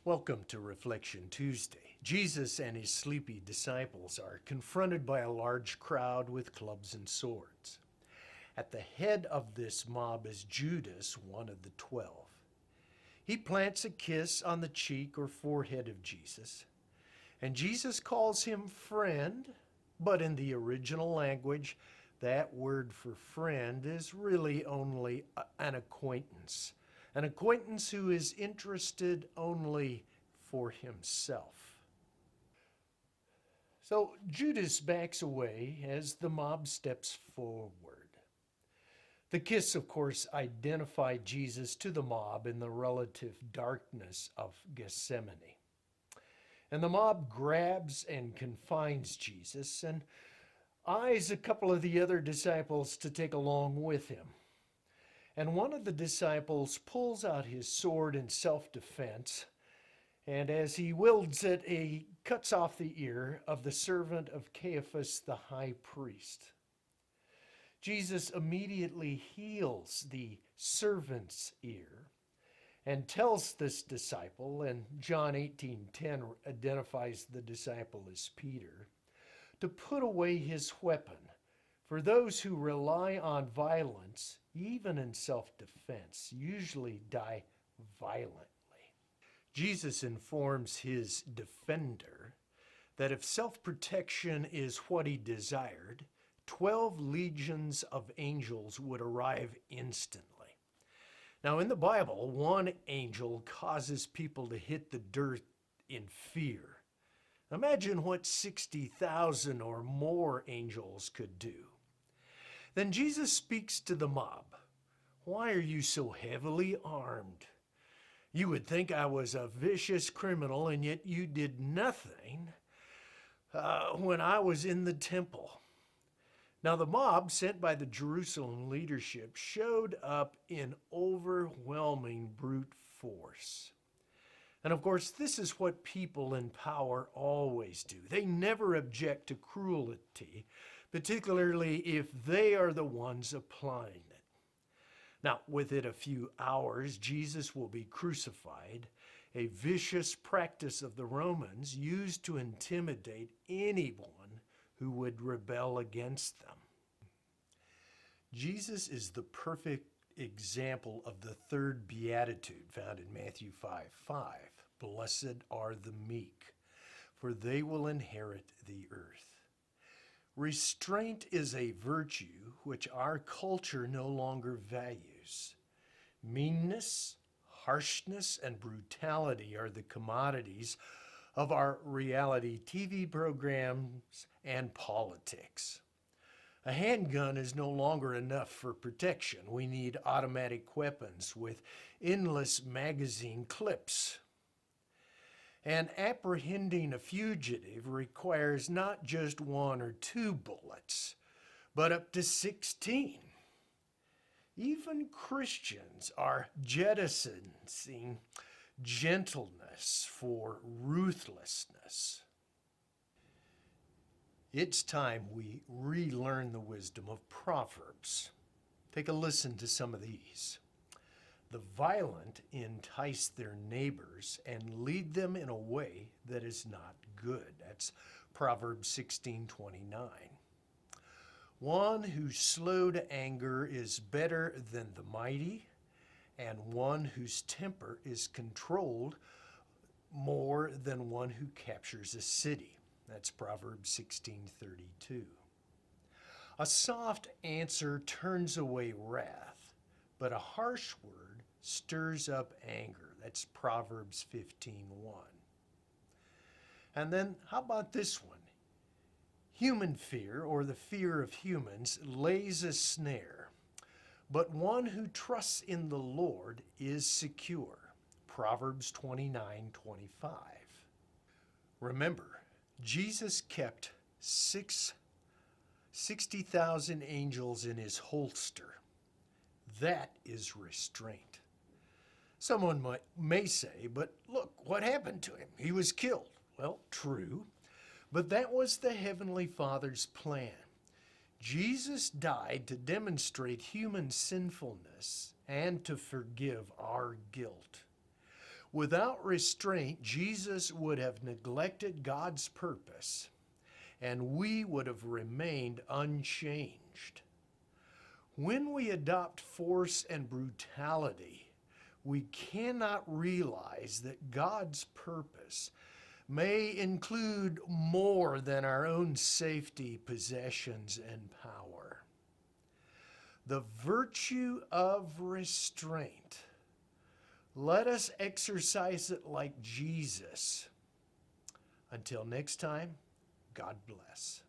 Welcome to Reflection Tuesday. Jesus and his sleepy disciples are confronted by a large crowd with clubs and swords. At the head of this mob is Judas, one of the 12. He plants a kiss on the cheek or forehead of Jesus, and Jesus calls him friend, but in the original language, that word for friend is really only an acquaintance. An acquaintance who is interested only for himself. So Judas backs away as the mob steps forward. The kiss, of course, identified Jesus to the mob in the relative darkness of Gethsemane. And the mob grabs and confines Jesus and eyes a couple of the other disciples to take along with him. And one of the disciples pulls out his sword in self-defense, and as he wields it, he cuts off the ear of the servant of Caiaphas, the high priest. Jesus immediately heals the servant's ear and tells this disciple, and John 18:10 identifies the disciple as Peter, to put away his weapon. For those who rely on violence, even in self-defense, usually die violently. Jesus informs his defender that if self-protection is what he desired, 12 legions of angels would arrive instantly. Now in the Bible, one angel causes people to hit the dirt in fear. Imagine what 60,000 or more angels could do. Then Jesus speaks to the mob. Why are you so heavily armed? You would think I was a vicious criminal, and yet you did nothing when I was in the temple. Now the mob sent by the Jerusalem leadership showed up in overwhelming brute force. And of course, this is what people in power always do. They never object to cruelty, particularly if they are the ones applying it. Now, within a few hours, Jesus will be crucified, a vicious practice of the Romans used to intimidate anyone who would rebel against them. Jesus is the perfect example of the third beatitude found in Matthew 5:5. Blessed are the meek, for they will inherit the earth. Restraint is a virtue which our culture no longer values. Meanness, harshness, and brutality are the commodities of our reality TV programs and politics. A handgun is no longer enough for protection. We need automatic weapons with endless magazine clips. And apprehending a fugitive requires not just 1 or 2 bullets, but up to 16. Even Christians are jettisoning gentleness for ruthlessness. It's time we relearn the wisdom of Proverbs. Take a listen to some of these. The violent entice their neighbors and lead them in a way that is not good. That's Proverbs 16:29. One who's slow to anger is better than the mighty, and one whose temper is controlled more than one who captures a city. That's Proverbs 16:32. A soft answer turns away wrath, but a harsh word stirs up anger. That's Proverbs 15:1. And then how about this one? Human fear, or the fear of humans, lays a snare, but one who trusts in the Lord is secure. Proverbs 29:25. Remember, Jesus kept 60,000 angels in his holster. That is restraint. Someone may say, but look, what happened to him? He was killed. Well, true, but that was the Heavenly Father's plan. Jesus died to demonstrate human sinfulness and to forgive our guilt. Without restraint, Jesus would have neglected God's purpose, and we would have remained unchanged. When we adopt force and brutality, we cannot realize that God's purpose may include more than our own safety, possessions, and power. The virtue of restraint. Let us exercise it like Jesus. Until next time, God bless.